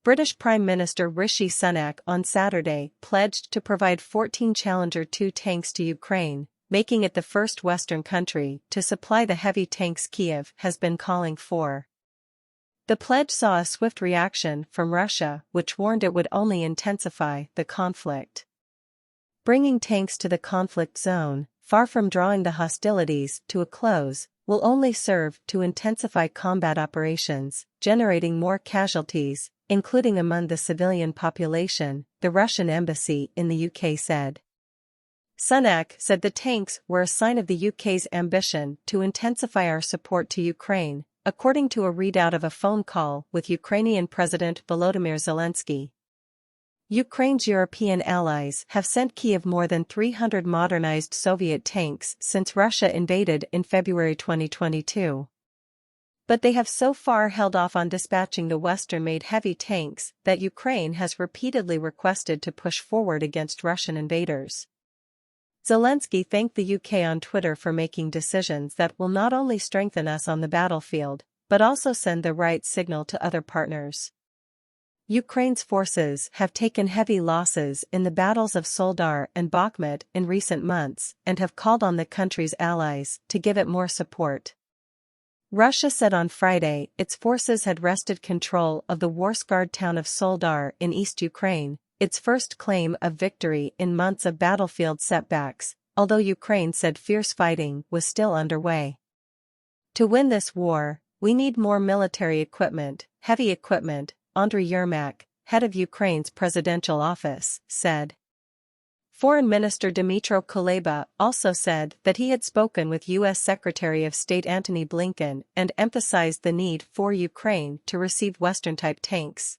British Prime Minister Rishi Sunak on Saturday pledged to provide 14 Challenger 2 tanks to Ukraine, making it the first Western country to supply the heavy tanks Kyiv has been calling for. The pledge saw a swift reaction from Russia, which warned it would only intensify the conflict. Bringing tanks to the conflict zone, far from drawing the hostilities to a close, will only serve to intensify combat operations, generating more casualties, including among the civilian population, the Russian embassy in the UK said. Sunak said the tanks were a sign of the UK's ambition to intensify our support to Ukraine, according to a readout of a phone call with Ukrainian President Volodymyr Zelensky. Ukraine's European allies have sent Kyiv more than 300 modernized Soviet tanks since Russia invaded in February 2022. But they have so far held off on dispatching the Western-made heavy tanks that Ukraine has repeatedly requested to push forward against Russian invaders. Zelensky thanked the UK on Twitter for making decisions that will not only strengthen us on the battlefield, but also send the right signal to other partners. Ukraine's forces have taken heavy losses in the battles of Soledar and Bakhmut in recent months and have called on the country's allies to give it more support. Russia said on Friday its forces had wrested control of the war-scarred town of Soledar in East Ukraine, its first claim of victory in months of battlefield setbacks, although Ukraine said fierce fighting was still underway. To win this war, we need more military equipment, heavy equipment, Andriy Yermak, head of Ukraine's presidential office, said. Foreign Minister Dmytro Kuleba also said that he had spoken with U.S. Secretary of State Antony Blinken and emphasized the need for Ukraine to receive Western-type tanks.